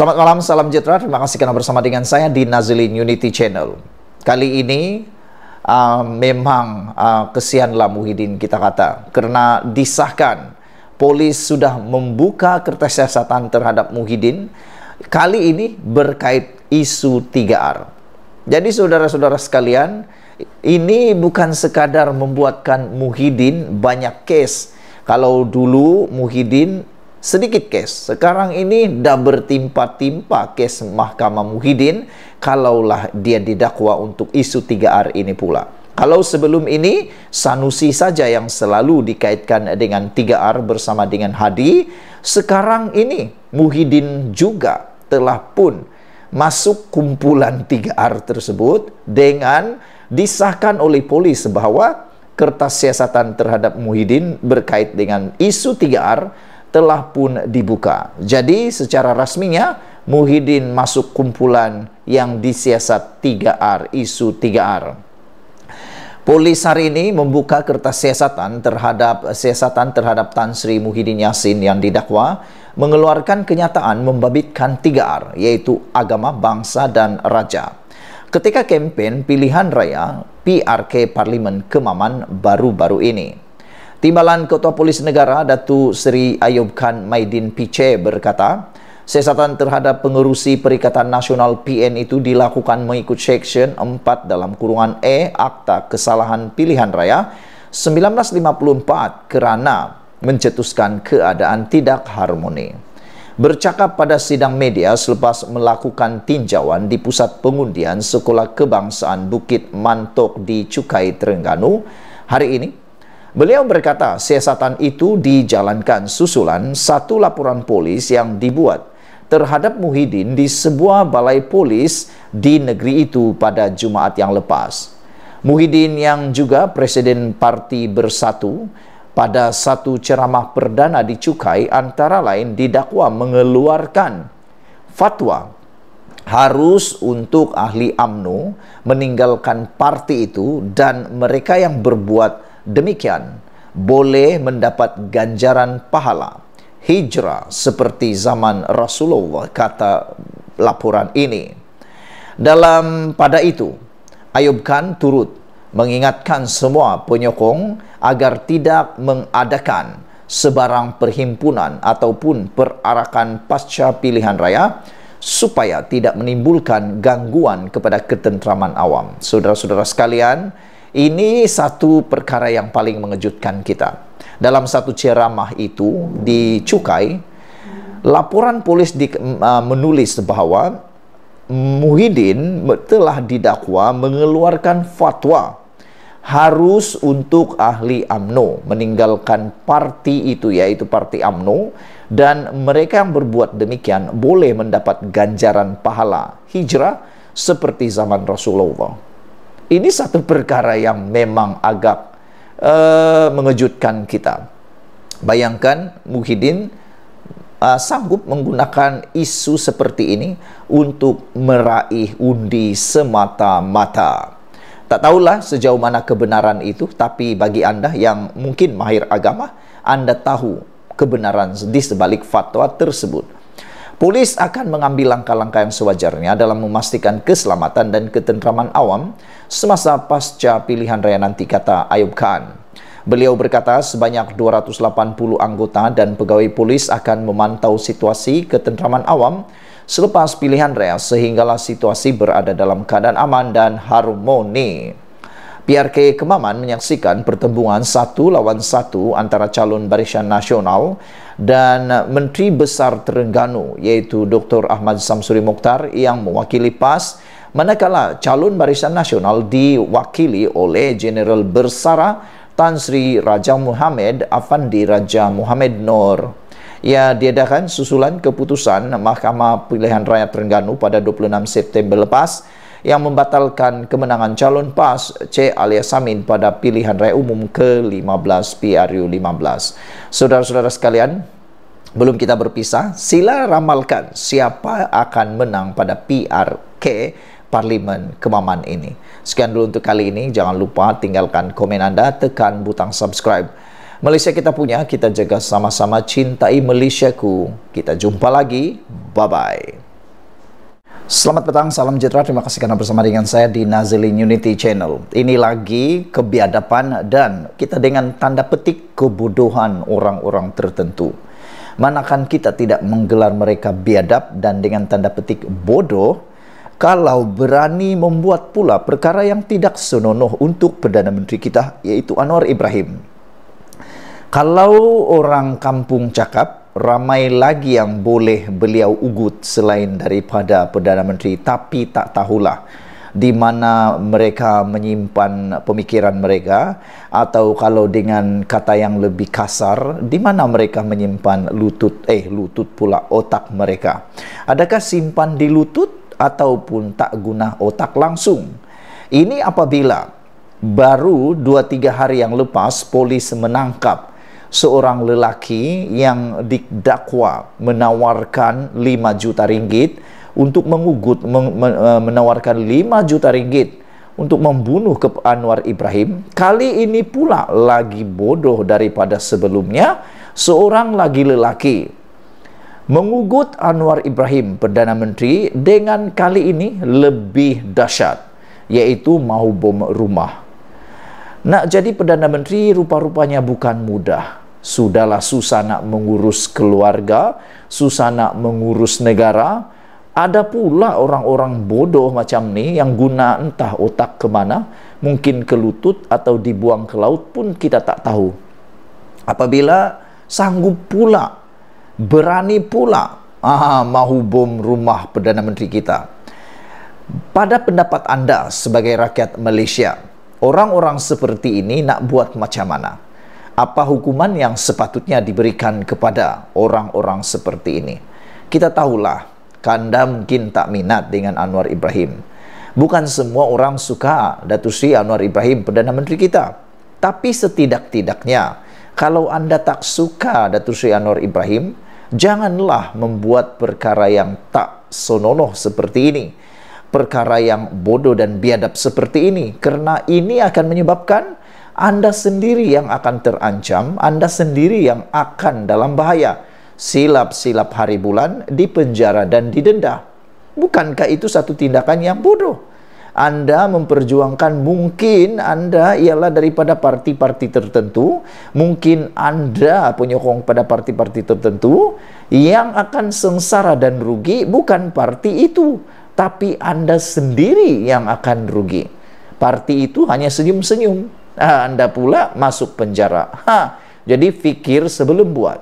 Selamat malam, salam sejahtera. Terima kasih karena bersama dengan saya di Nazilin Unity Channel. Kali ini memang kesianlah Muhyiddin kita kata, karena disahkan polis sudah membuka kertas siasatan terhadap Muhyiddin. Kali ini berkait isu 3R. Jadi saudara-saudara sekalian, ini bukan sekadar membuatkan Muhyiddin banyak kes. Kalau dulu Muhyiddin sedikit kes, sekarang ini dah bertimpa-timpa kes Mahkamah Muhyiddin kalaulah dia didakwa untuk isu 3R ini pula. Kalau sebelum ini Sanusi saja yang selalu dikaitkan dengan 3R bersama dengan Hadi, sekarang ini Muhyiddin juga telah pun masuk kumpulan 3R tersebut dengan disahkan oleh polis bahwa kertas siasatan terhadap Muhyiddin berkait dengan isu 3R telah pun dibuka. Jadi secara rasminya Muhyiddin masuk kumpulan yang disiasat 3R, isu 3R. Polis hari ini membuka kertas siasatan terhadap Tan Sri Muhyiddin Yassin yang didakwa mengeluarkan kenyataan membabitkan 3R, yaitu agama, bangsa dan raja, ketika kempen pilihan raya PRK Parlimen Kemaman baru-baru ini. Timbalan Ketua Polis Negara Datuk Seri Ayub Khan Maidin Piche berkata, siasatan terhadap pengerusi Perikatan Nasional PN itu dilakukan mengikut Seksyen 4 dalam kurungan E Akta Kesalahan Pilihan Raya 1954 kerana mencetuskan keadaan tidak harmoni. Bercakap pada sidang media selepas melakukan tinjauan di Pusat Pengundian Sekolah Kebangsaan Bukit Mantok di Cukai, Terengganu hari ini, beliau berkata siasatan itu dijalankan susulan satu laporan polis yang dibuat terhadap Muhyiddin di sebuah balai polis di negeri itu pada Jumaat yang lepas. Muhyiddin yang juga Presiden Parti Bersatu pada satu ceramah perdana di Cukai antara lain didakwa mengeluarkan fatwa harus untuk ahli UMNO meninggalkan parti itu dan mereka yang berbuat demikian boleh mendapat ganjaran pahala hijrah seperti zaman Rasulullah, kata laporan ini. Pada itu, Ayub Khan turut mengingatkan semua penyokong agar tidak mengadakan sebarang perhimpunan ataupun perarakan pasca pilihan raya supaya tidak menimbulkan gangguan kepada ketenteraman awam. Saudara-saudara sekalian, ini satu perkara yang paling mengejutkan kita. Dalam satu ceramah itu di Cukai, laporan polis menulis bahwa Muhyiddin telah didakwa mengeluarkan fatwa harus untuk ahli UMNO meninggalkan parti itu, yaitu parti UMNO, dan mereka yang berbuat demikian boleh mendapat ganjaran pahala hijrah seperti zaman Rasulullah. Ini satu perkara yang memang agak mengejutkan kita. Bayangkan Muhyiddin sanggup menggunakan isu seperti ini untuk meraih undi semata-mata. Tak tahulah sejauh mana kebenaran itu, tapi bagi Anda yang mungkin mahir agama, Anda tahu kebenaran di sebalik fatwa tersebut. Polis akan mengambil langkah-langkah yang sewajarnya dalam memastikan keselamatan dan ketenteraman awam semasa pasca pilihan raya nanti, kata Ayub Khan. Beliau berkata sebanyak 280 anggota dan pegawai polis akan memantau situasi ketenteraman awam selepas pilihan raya sehinggalah situasi berada dalam keadaan aman dan harmoni. PRK Kemaman menyaksikan pertembungan 1 lawan 1 antara calon Barisan Nasional dan Menteri Besar Terengganu, yaitu Dr. Ahmad Samsuri Mokhtar yang mewakili PAS, manakala calon Barisan Nasional diwakili oleh Jeneral Bersara Tan Sri Raja Muhammad Afandi Raja Muhammad Noor. Ia diadakan susulan keputusan Mahkamah Pilihan Raya Terengganu pada 26 September lepas yang membatalkan kemenangan calon PAS C. alias Samin pada pilihan raya umum ke-15 PRU 15. Saudara-saudara sekalian, belum kita berpisah, sila ramalkan siapa akan menang pada PRK Parlimen Kemaman ini. Sekian dulu untuk kali ini. Jangan lupa tinggalkan komen Anda, tekan butang subscribe. Malaysia kita punya, kita jaga sama-sama, cintai Malaysiaku. Kita jumpa lagi. Bye-bye. Selamat petang, salam sejahtera. Terima kasih karena bersama dengan saya di Nazilin Unity Channel. Ini lagi kebiadaban dan kita dengan tanda petik kebodohan orang-orang tertentu. Manakan kita tidak menggelar mereka biadab dan dengan tanda petik bodoh kalau berani membuat pula perkara yang tidak senonoh untuk Perdana Menteri kita, yaitu Anwar Ibrahim. Kalau orang kampung cakap, ramai lagi yang boleh beliau ugut selain daripada Perdana Menteri, tapi tak tahulah di mana mereka menyimpan pemikiran mereka, atau kalau dengan kata yang lebih kasar, di mana mereka menyimpan lutut pula otak mereka. Adakah simpan di lutut ataupun tak guna otak langsung? Ini apabila baru 2-3 hari yang lepas polis menangkap seorang lelaki yang didakwa menawarkan 5 juta ringgit untuk menawarkan 5 juta ringgit untuk membunuh Anwar Ibrahim. Kali ini pula lagi bodoh daripada sebelumnya, seorang lagi lelaki mengugut Anwar Ibrahim, Perdana Menteri, dengan kali ini lebih dahsyat, yaitu mahu bom rumah. Nak jadi Perdana Menteri rupa-rupanya bukan mudah. Sudahlah susah nak mengurus keluarga, susah nak mengurus negara. Ada pula orang-orang bodoh macam ni yang guna entah otak ke mana, mungkin ke lutut atau dibuang ke laut pun kita tak tahu. Apabila sanggup pula, berani pula mahu bom rumah Perdana Menteri kita. Pada pendapat anda sebagai rakyat Malaysia, orang-orang seperti ini nak buat macam mana? Apa hukuman yang sepatutnya diberikan kepada orang-orang seperti ini? Kita tahulah, anda mungkin tak minat dengan Anwar Ibrahim. Bukan semua orang suka Datuk Seri Anwar Ibrahim, Perdana Menteri kita. Tapi setidak-tidaknya, kalau anda tak suka Datuk Seri Anwar Ibrahim, janganlah membuat perkara yang tak senonoh seperti ini. Perkara yang bodoh dan biadab seperti ini, karena ini akan menyebabkan anda sendiri yang akan terancam, anda sendiri yang akan dalam bahaya. Silap-silap hari bulan dipenjara dan didenda. Bukankah itu satu tindakan yang bodoh? Anda memperjuangkan, mungkin anda ialah daripada parti-parti tertentu, mungkin anda penyokong pada parti-parti tertentu, yang akan sengsara dan rugi bukan parti itu, tapi anda sendiri yang akan rugi. Parti itu hanya senyum-senyum, anda pula masuk penjara. Jadi fikir sebelum buat.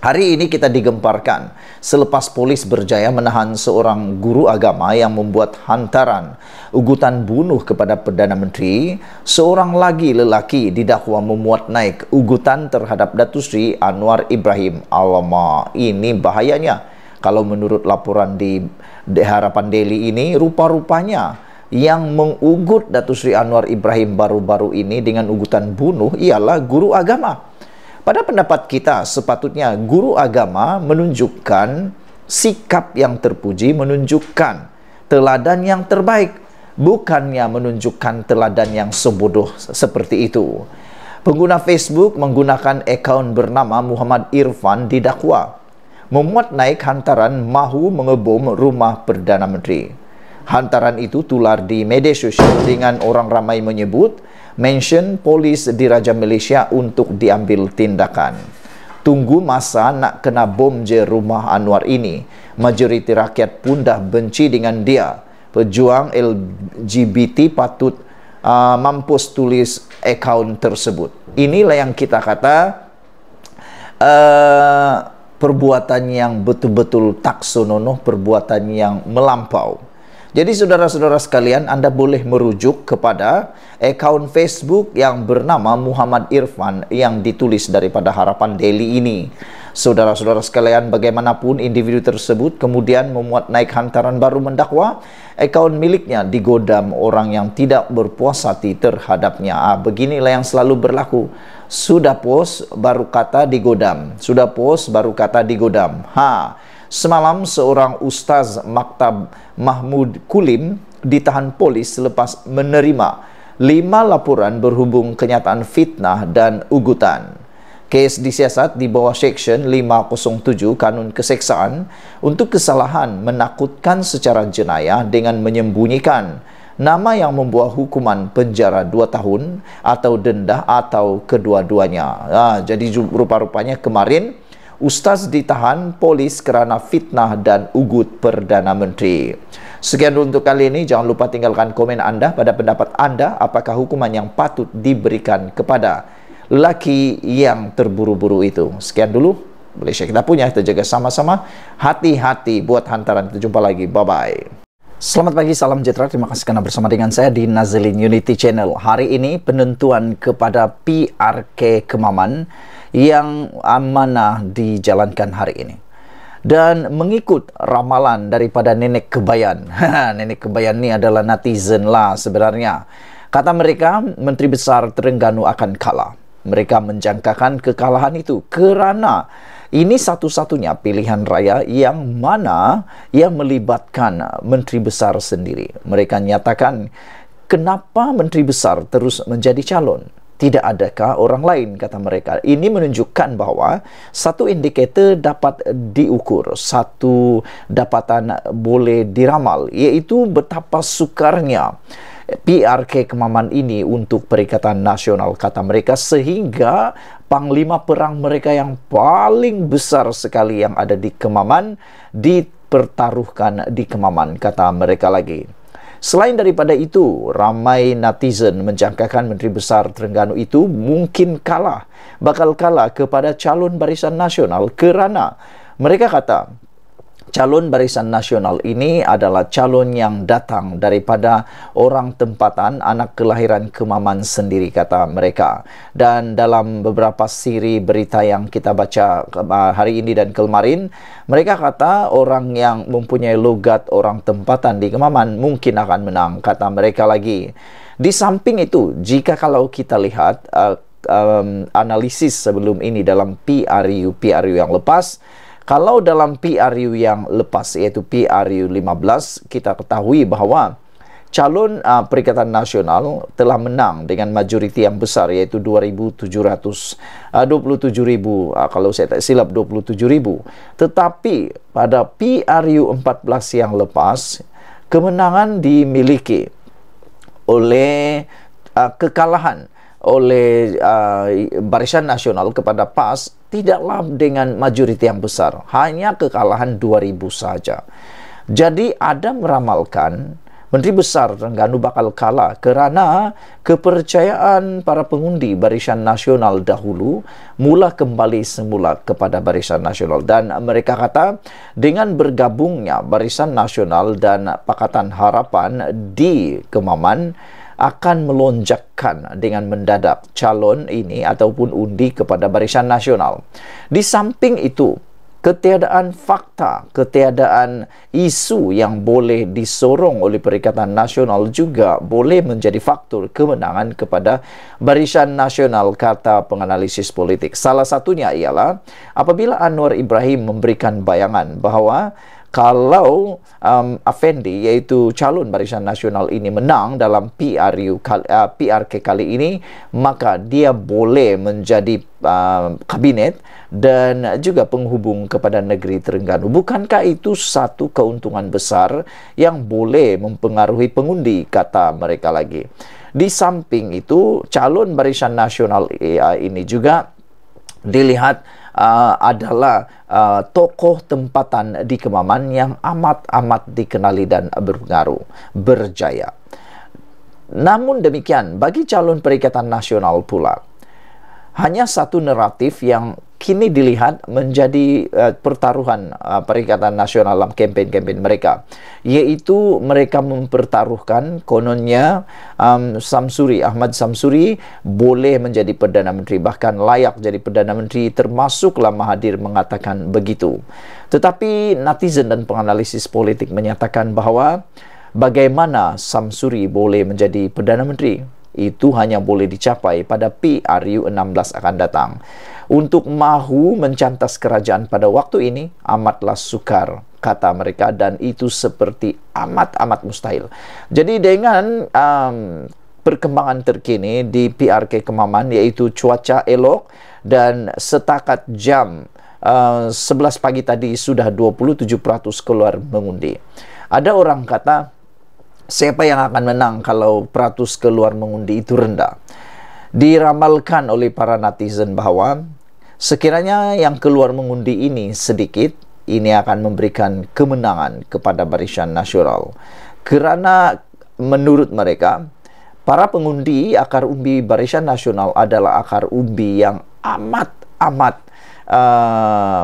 Hari ini kita digemparkan selepas polis berjaya menahan seorang guru agama yang membuat hantaran ugutan bunuh kepada Perdana Menteri. Seorang lagi lelaki didakwa memuat naik ugutan terhadap Datuk Seri Anwar Ibrahim. Alamak, ini bahayanya. Kalau menurut laporan di Harapan Daily ini, rupa-rupanya yang mengugut Datuk Seri Anwar Ibrahim baru-baru ini dengan ugutan bunuh ialah guru agama. Pada pendapat kita, sepatutnya guru agama menunjukkan sikap yang terpuji, menunjukkan teladan yang terbaik, bukannya menunjukkan teladan yang sebodoh seperti itu. Pengguna Facebook menggunakan akaun bernama Muhammad Irfan didakwa memuat naik hantaran mahu mengebom rumah Perdana Menteri. Hantaran itu tular di media sosial dengan orang ramai menyebut mention polis Diraja Malaysia untuk diambil tindakan. Tunggu masa nak kena bom je rumah Anwar ini. Majoriti rakyat pun dah benci dengan dia. Pejuang LGBT patut mampus tulis akaun tersebut. Inilah yang kita kata perbuatan yang betul-betul tak senonoh, perbuatan yang melampau. Jadi saudara-saudara sekalian, anda boleh merujuk kepada akaun Facebook yang bernama Muhammad Irfan yang ditulis daripada Harapan Daily ini. Saudara-saudara sekalian, bagaimanapun individu tersebut kemudian memuat naik hantaran baru mendakwa akaun miliknya digodam orang yang tidak berpuas hati terhadapnya. Beginilah yang selalu berlaku. Sudah post baru kata digodam. Sudah post baru kata digodam. Semalam seorang ustaz maktab Mahmud Kulim ditahan polis selepas menerima 5 laporan berhubung kenyataan fitnah dan ugutan. Kes disiasat di bawah Seksyen 507 Kanun Keseksaan untuk kesalahan menakutkan secara jenayah dengan menyembunyikan nama yang membuat hukuman penjara 2 tahun atau denda atau kedua-duanya. Jadi rupa-rupanya kemarin Ustaz ditahan polis kerana fitnah dan ugut Perdana Menteri. Sekian untuk kali ini. Jangan lupa tinggalkan komen anda pada pendapat anda. Apakah hukuman yang patut diberikan kepada lelaki yang terburu-buru itu? Sekian dulu Malaysia kita punya. Kita jaga sama-sama. Hati-hati buat hantaran. Kita jumpa lagi. Bye-bye. Selamat pagi, salam sejahtera. Terima kasih kerana bersama dengan saya di Nazilin Unity Channel. Hari ini penentuan kepada PRK Kemaman yang amanah dijalankan hari ini. Dan mengikut ramalan daripada Nenek Kebayan. Nenek Kebayan ni adalah netizen lah sebenarnya. Kata mereka, Menteri Besar Terengganu akan kalah. Mereka menjangkakan kekalahan itu kerana ini satu-satunya pilihan raya yang mana yang melibatkan Menteri Besar sendiri. Mereka nyatakan, kenapa Menteri Besar terus menjadi calon? Tidak adakah orang lain, kata mereka. Ini menunjukkan bahawa satu indikator dapat diukur, satu dapatan boleh diramal, iaitu betapa sukarnya PRK Kemaman ini untuk Perikatan Nasional, kata mereka, sehingga panglima perang mereka yang paling besar sekali yang ada di Kemaman dipertaruhkan di Kemaman, kata mereka lagi. Selain daripada itu, ramai netizen menjangkakan Menteri Besar Terengganu itu mungkin bakal kalah kepada calon Barisan Nasional kerana mereka kata calon Barisan Nasional ini adalah calon yang datang daripada orang tempatan, anak kelahiran Kemaman sendiri, kata mereka. Dan dalam beberapa siri berita yang kita baca hari ini dan kemarin, mereka kata orang yang mempunyai logat orang tempatan di Kemaman mungkin akan menang, kata mereka lagi. Di samping itu, jika kalau kita lihat analisis sebelum ini dalam PRU yang lepas, kalau dalam PRU yang lepas, iaitu PRU 15, kita ketahui bahawa calon Perikatan Nasional telah menang dengan majoriti yang besar, iaitu 2,727,000, kalau saya tak silap 27,000. Tetapi pada PRU 14 yang lepas, kemenangan dimiliki oleh kekalahan oleh Barisan Nasional kepada PAS tidaklah dengan majoriti yang besar, hanya kekalahan 2,000 saja. Jadi ada meramalkan Menteri Besar Terengganu bakal kalah kerana kepercayaan para pengundi Barisan Nasional dahulu mula kembali semula kepada Barisan Nasional. Dan mereka kata dengan bergabungnya Barisan Nasional dan Pakatan Harapan di Kemaman akan melonjakkan dengan mendadak calon ini ataupun undi kepada Barisan Nasional. Di samping itu, ketiadaan fakta, ketiadaan isu yang boleh disorong oleh Perikatan Nasional juga boleh menjadi faktor kemenangan kepada Barisan Nasional, kata penganalisis politik. Salah satunya ialah apabila Anwar Ibrahim memberikan bayangan bahawa kalau Afendi, iaitu calon Barisan Nasional ini, menang dalam PRK kali ini, maka dia boleh menjadi kabinet dan juga penghubung kepada negeri Terengganu. Bukankah itu satu keuntungan besar yang boleh mempengaruhi pengundi, kata mereka lagi. Di samping itu, calon Barisan Nasional ini juga dilihat adalah tokoh tempatan di Kemaman yang amat-amat dikenali dan berpengaruh, berjaya. Namun demikian, bagi calon Perikatan Nasional pula, hanya satu naratif yang kini dilihat menjadi pertaruhan Perikatan Nasional dalam kempen-kempen mereka, iaitu mereka mempertaruhkan kononnya Ahmad Samsuri boleh menjadi Perdana Menteri, bahkan layak jadi Perdana Menteri, termasuklah Mahathir mengatakan begitu. Tetapi netizen dan penganalisis politik menyatakan bahawa bagaimana Samsuri boleh menjadi Perdana Menteri itu hanya boleh dicapai pada PRU 16 akan datang. Untuk mahu mencantas kerajaan pada waktu ini amatlah sukar, kata mereka, dan itu seperti amat-amat mustahil. Jadi dengan perkembangan terkini di PRK Kemaman, yaitu cuaca elok dan setakat jam 11 pagi tadi sudah 27% keluar mengundi. Ada orang kata, siapa yang akan menang kalau peratus keluar mengundi itu rendah? Diramalkan oleh para netizen bahwa sekiranya yang keluar mengundi ini sedikit, ini akan memberikan kemenangan kepada Barisan Nasional. Kerana menurut mereka, para pengundi akar umbi Barisan Nasional adalah akar umbi yang amat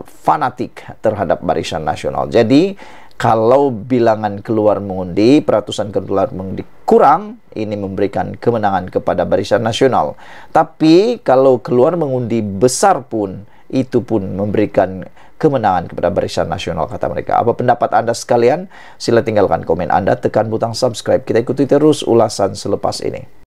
fanatik terhadap Barisan Nasional. Jadi, kalau bilangan keluar mengundi, peratusan keluar mengundi kurang, ini memberikan kemenangan kepada Barisan Nasional. Tapi, kalau keluar mengundi besar pun, itu pun memberikan kemenangan kepada Barisan Nasional, kata mereka. Apa pendapat Anda sekalian? Sila tinggalkan komen Anda, tekan butang subscribe. Kita ikuti terus ulasan selepas ini.